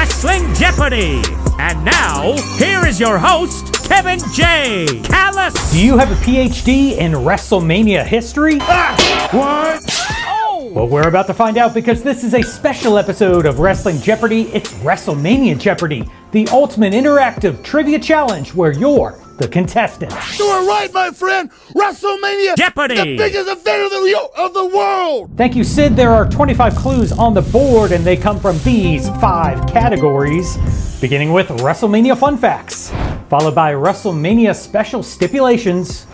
Wrestling Jeopardy! And now, here is your host, Kevin J. Callis. Do you have a PhD in WrestleMania history? What? Well, we're about to find out because this is a special episode of Wrestling Jeopardy. It's WrestleMania Jeopardy, the ultimate interactive trivia challenge where you're the contestant. You are right, my friend. WrestleMania Jeopardy, the biggest event of the world. Thank you, Sid. There are 25 clues on the board, and they come from these 5 categories, beginning with WrestleMania Fun Facts, followed by WrestleMania Special Stipulations.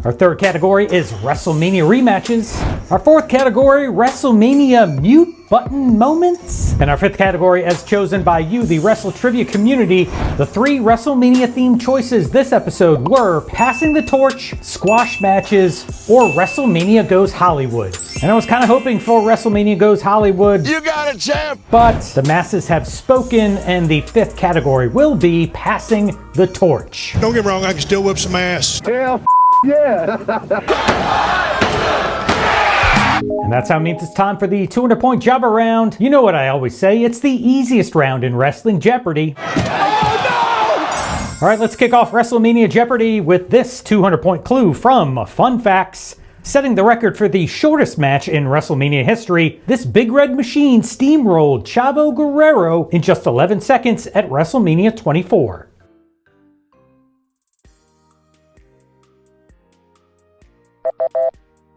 Our third category is WrestleMania Rematches. Our fourth category, WrestleMania Mute Button Moments. And our fifth category, as chosen by you, the WrestleTrivia community, the 3 WrestleMania-themed choices this episode were Passing the Torch, Squash Matches, or WrestleMania Goes Hollywood. And I was kind of hoping for WrestleMania Goes Hollywood. You got it, champ. But the masses have spoken, and the fifth category will be Passing the Torch. Don't get me wrong, I can still whip some ass. Hell, yeah. And that's how it means it's time for the 200-point jobber round. You know what I always say, it's the easiest round in Wrestling Jeopardy. Oh, no! All right, let's kick off WrestleMania Jeopardy with this 200-point clue from Fun Facts. Setting the record for the shortest match in WrestleMania history, this Big Red Machine steamrolled Chavo Guerrero in just 11 seconds at WrestleMania 24.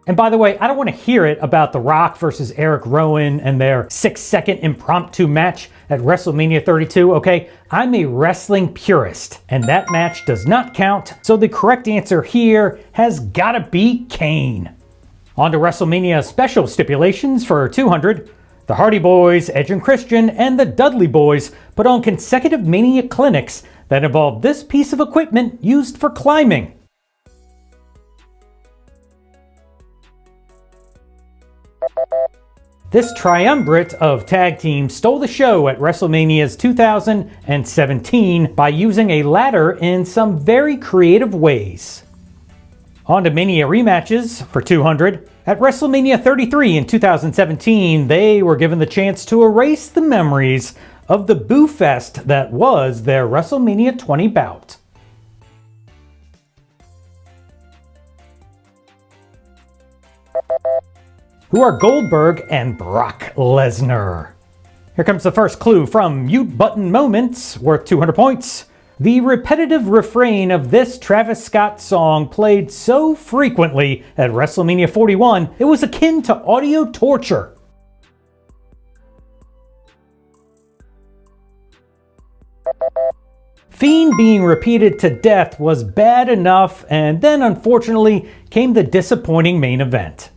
And by the way, I don't want to hear it about The Rock versus Eric Rowan and their 6-second impromptu match at WrestleMania 32, okay? I'm a wrestling purist, and that match does not count, so the correct answer here has gotta be Kane. On to WrestleMania Special Stipulations for 200. The Hardy Boys, Edge and Christian, and the Dudley Boys put on consecutive Mania clinics that involved this piece of equipment used for climbing. This triumvirate of tag teams stole the show at WrestleMania's 2017 by using a ladder in some very creative ways. On to Mania rematches for 200. At WrestleMania 33 in 2017, they were given the chance to erase the memories of the boo fest that was their WrestleMania 20 bout. Who are Goldberg and Brock Lesnar? Here comes the first clue from Mute Button Moments, worth 200 points. The repetitive refrain of this Travis Scott song played so frequently at WrestleMania 41, it was akin to audio torture. Fiend being repeated to death was bad enough, and then unfortunately came the disappointing main event.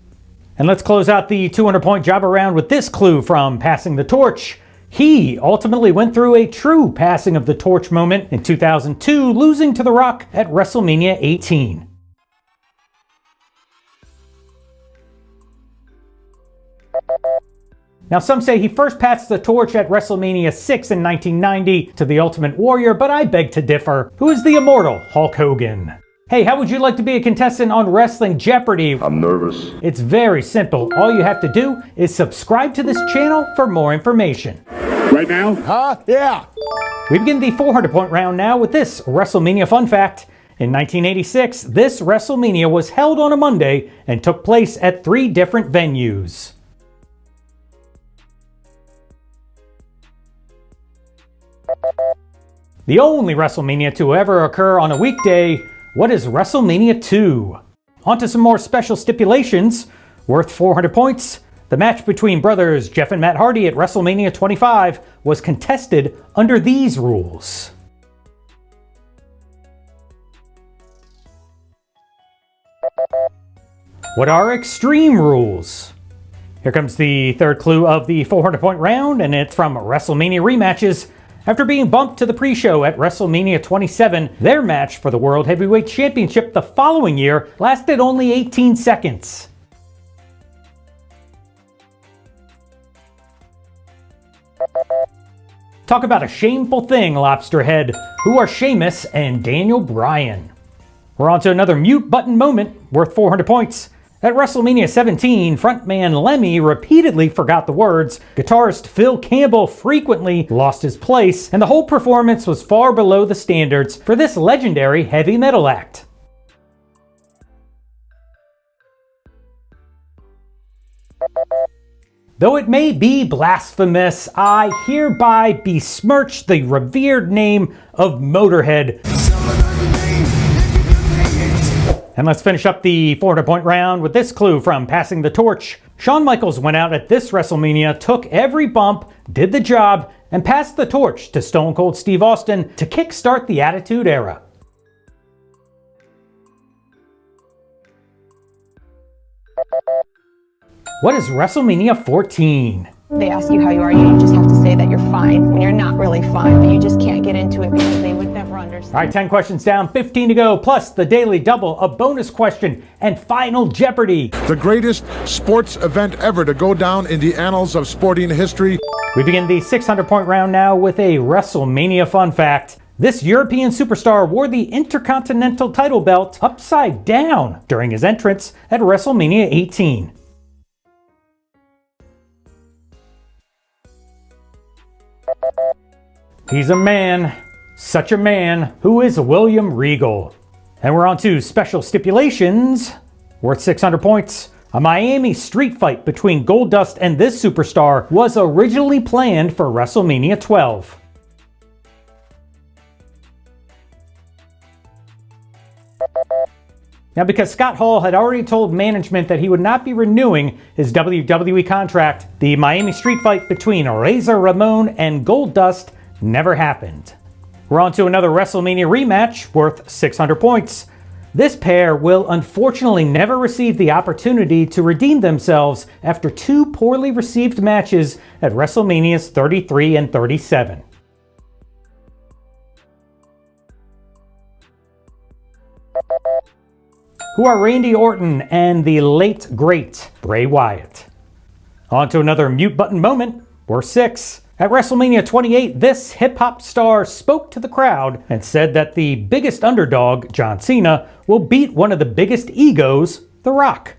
And let's close out the 200-point jobber round with this clue from Passing the Torch. He ultimately went through a true passing of the torch moment in 2002, losing to The Rock at WrestleMania 18. Now, some say he first passed the torch at WrestleMania 6 in 1990 to the Ultimate Warrior, but I beg to differ. Who is the immortal Hulk Hogan? Hey, how would you like to be a contestant on Wrestling Jeopardy? I'm nervous. It's very simple. All you have to do is subscribe to this channel for more information. Right now? Huh? Yeah. We begin the 400-point round now with this WrestleMania fun fact. In 1986, this WrestleMania was held on a Monday and took place at 3 different venues. The only WrestleMania to ever occur on a weekday. What is WrestleMania 2? On to some more special stipulations, worth 400 points. The match between brothers Jeff and Matt Hardy at WrestleMania 25 was contested under these rules. What are Extreme Rules? Here comes the third clue of the 400-point round, and it's from WrestleMania Rematches. After being bumped to the pre-show at WrestleMania 27, their match for the World Heavyweight Championship the following year lasted only 18 seconds. Talk about a shameful thing, Lobsterhead. Who are Sheamus and Daniel Bryan? We're on to another mute button moment, worth 400 points. At WrestleMania 17, frontman Lemmy repeatedly forgot the words, guitarist Phil Campbell frequently lost his place, and the whole performance was far below the standards for this legendary heavy metal act. Though it may be blasphemous, I hereby besmirch the revered name of Motorhead. And let's finish up the 400-point round with this clue from Passing the Torch. Shawn Michaels went out at this WrestleMania, took every bump, did the job, and passed the torch to Stone Cold Steve Austin to kickstart the Attitude Era. What is WrestleMania 14? They ask you how you are, you just have to say that you're fine when you're not really fine, but you just can't get into it because they would never understand. All right, 10 questions down, 15 to go, plus the daily double, a bonus question, and Final Jeopardy. The greatest sports event ever to go down in the annals of sporting history. We begin the 600-point round now with a WrestleMania fun fact. This European superstar wore the Intercontinental title belt upside down during his entrance at WrestleMania 18. He's a man, such a man, who is William Regal. And we're on to special stipulations, worth 600 points. A Miami street fight between Goldust and this superstar was originally planned for WrestleMania 12. Now, because Scott Hall had already told management that he would not be renewing his WWE contract, the Miami street fight between Razor Ramon and Goldust never happened. We're on to another WrestleMania rematch worth 600 points. This pair will unfortunately never receive the opportunity to redeem themselves after two poorly received matches at WrestleManias 33 and 37. Who are Randy Orton and the late, great Bray Wyatt. On to another mute button moment, worth 6. At WrestleMania 28, this hip-hop star spoke to the crowd and said that the biggest underdog, John Cena, will beat one of the biggest egos, The Rock.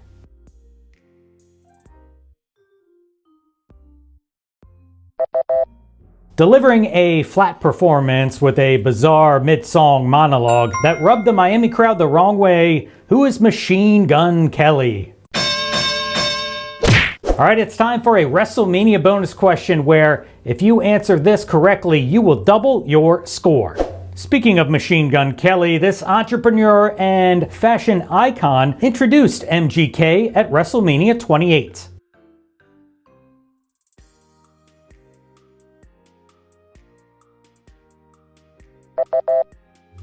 Delivering a flat performance with a bizarre mid-song monologue that rubbed the Miami crowd the wrong way, who is Machine Gun Kelly? Alright, it's time for a WrestleMania bonus question where, if you answer this correctly, you will double your score. Speaking of Machine Gun Kelly, this entrepreneur and fashion icon introduced MGK at WrestleMania 28.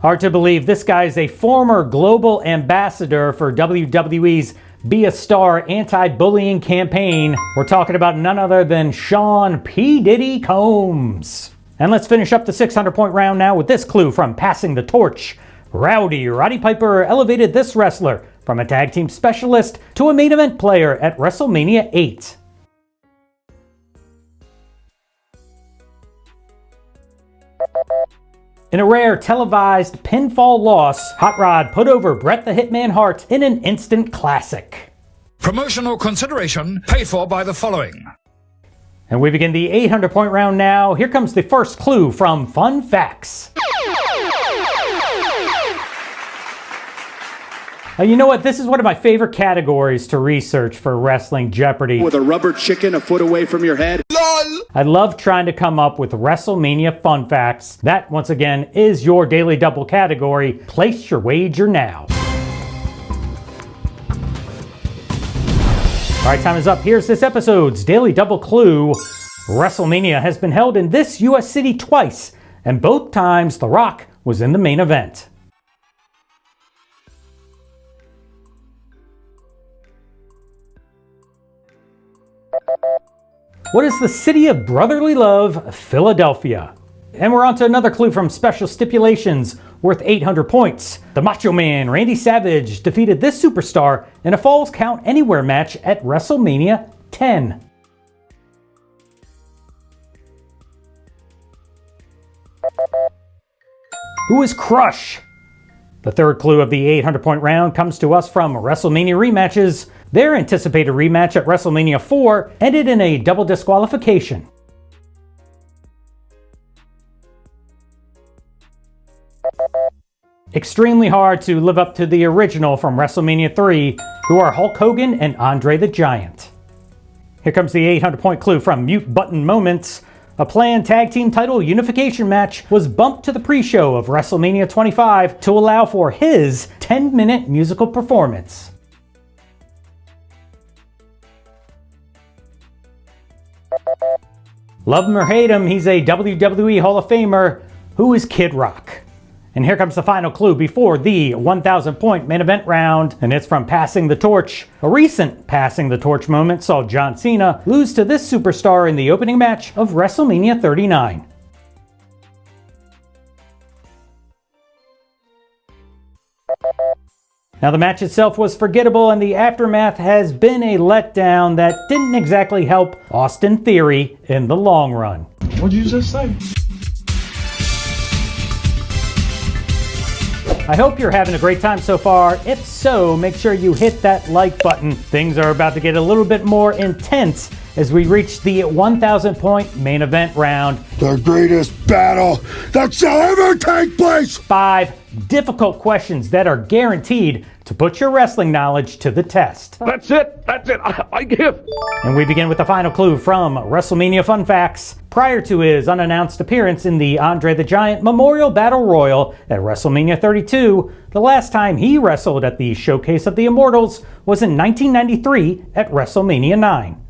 Hard to believe this guy is a former global ambassador for WWE's Be a Star anti-bullying campaign. We're talking about none other than Sean P. Diddy Combs. And let's finish up the 600-point round now with this clue from Passing the Torch. Roddy Piper elevated this wrestler from a tag team specialist to a main event player at WrestleMania 8. In a rare televised pinfall loss, Hot Rod put over Bret the Hitman Hart in an instant classic. Promotional consideration paid for by the following. And we begin the 800-point round now. Here comes the first clue from Fun Facts. You know what? This is one of my favorite categories to research for Wrestling Jeopardy. With a rubber chicken a foot away from your head. LOL! I love trying to come up with WrestleMania fun facts. That, once again, is your daily double category. Place your wager now. All right, time is up. Here's this episode's daily double clue. WrestleMania has been held in this U.S. city twice, and both times The Rock was in the main event. What is the city of brotherly love, Philadelphia? And we're on to another clue from Special Stipulations, worth 800 points. The Macho Man, Randy Savage, defeated this superstar in a Falls Count Anywhere match at WrestleMania 10. Who is Crush? The third clue of the 800-point round comes to us from WrestleMania rematches. Their anticipated rematch at WrestleMania 4 ended in a double disqualification. Extremely hard to live up to the original from WrestleMania 3, who are Hulk Hogan and Andre the Giant. Here comes the 800-point clue from Mute Button Moments. A planned tag team title unification match was bumped to the pre-show of WrestleMania 25 to allow for his 10-minute musical performance. Love him or hate him, he's a WWE Hall of Famer. Who is Kid Rock? And here comes the final clue before the 1,000-point main event round, and it's from Passing the Torch. A recent Passing the Torch moment saw John Cena lose to this superstar in the opening match of WrestleMania 39. Now the match itself was forgettable, and the aftermath has been a letdown that didn't exactly help Austin Theory in the long run. What'd you just say? I hope you're having a great time so far. If so, make sure you hit that like button. Things are about to get a little bit more intense as we reach the 1,000-point main event round. The greatest battle that shall ever take place! 5 difficult questions that are guaranteed to put your wrestling knowledge to the test. That's it. I give. And we begin with the final clue from WrestleMania Fun Facts. Prior to his unannounced appearance in the Andre the Giant Memorial Battle Royal at WrestleMania 32, the last time he wrestled at the Showcase of the Immortals was in 1993 at WrestleMania 9.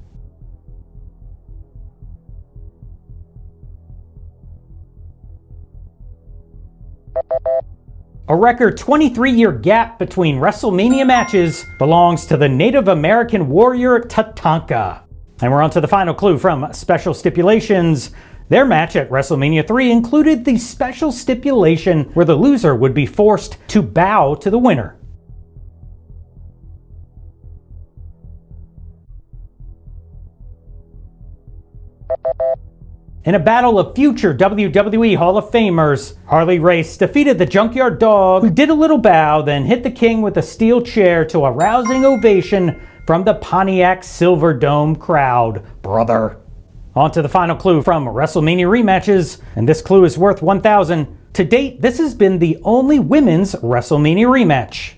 A record 23-year gap between WrestleMania matches belongs to the Native American warrior Tatanka. And we're on to the final clue from Special Stipulations. Their match at WrestleMania 3 included the special stipulation where the loser would be forced to bow to the winner. In a battle of future WWE Hall of Famers, Harley Race defeated the Junkyard Dog, who did a little bow, then hit the King with a steel chair to a rousing ovation from the Pontiac Silverdome crowd. Brother. On to the final clue from WrestleMania rematches, and this clue is worth 1,000. To date, this has been the only women's WrestleMania rematch.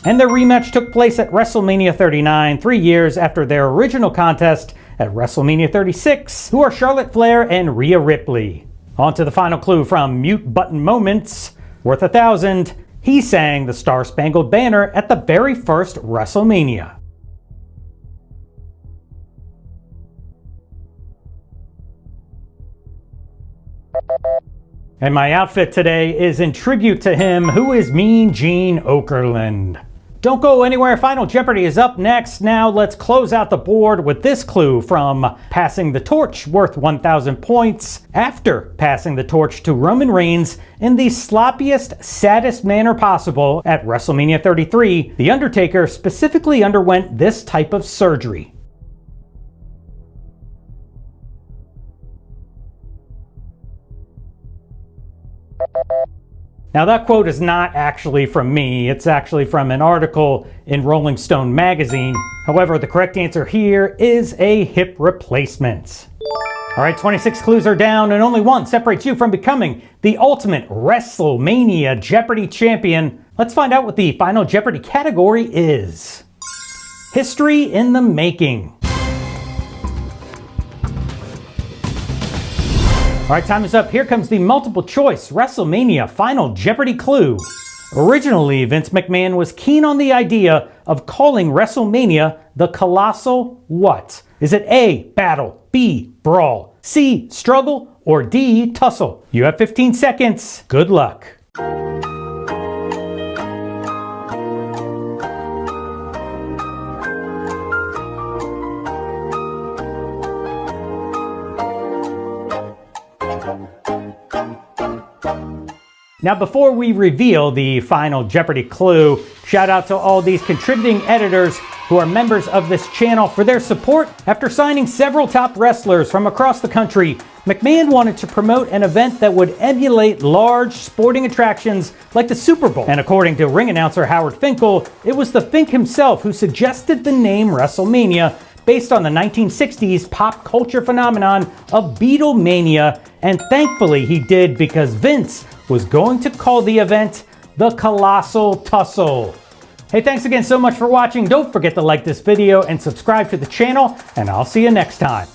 And their rematch took place at WrestleMania 39, 3 years after their original contest at WrestleMania 36, who are Charlotte Flair and Rhea Ripley. On to the final clue from Mute Button Moments, worth 1,000. He sang the Star Spangled Banner at the very first WrestleMania. And my outfit today is in tribute to him, who is Mean Gene Okerlund. Don't go anywhere, Final Jeopardy is up next. Now let's close out the board with this clue from Passing the Torch, worth 1,000 points. After passing the torch to Roman Reigns in the sloppiest, saddest manner possible at WrestleMania 33, The Undertaker specifically underwent this type of surgery. Now that quote is not actually from me, it's actually from an article in Rolling Stone magazine. However, the correct answer here is a hip replacement. Alright, 26 clues are down and only one separates you from becoming the ultimate WrestleMania Jeopardy champion. Let's find out what the Final Jeopardy category is. History in the making. Alright, time is up. Here comes the multiple choice WrestleMania Final Jeopardy clue. Originally, Vince McMahon was keen on the idea of calling WrestleMania the Colossal what? Is it A, battle, B, brawl, C, struggle, or D, tussle? You have 15 seconds. Good luck. Now, before we reveal the Final Jeopardy clue, shout out to all these contributing editors who are members of this channel for their support after signing several top wrestlers from across the country McMahon wanted to promote an event that would emulate large sporting attractions like the Super Bowl. And according to ring announcer Howard Finkel, it was the Fink himself who suggested the name WrestleMania based on the 1960s pop culture phenomenon of Beatlemania, and thankfully he did, because Vince was going to call the event the Colossal Tussle. Hey, thanks again so much for watching. Don't forget to like this video and subscribe to the channel, and I'll see you next time.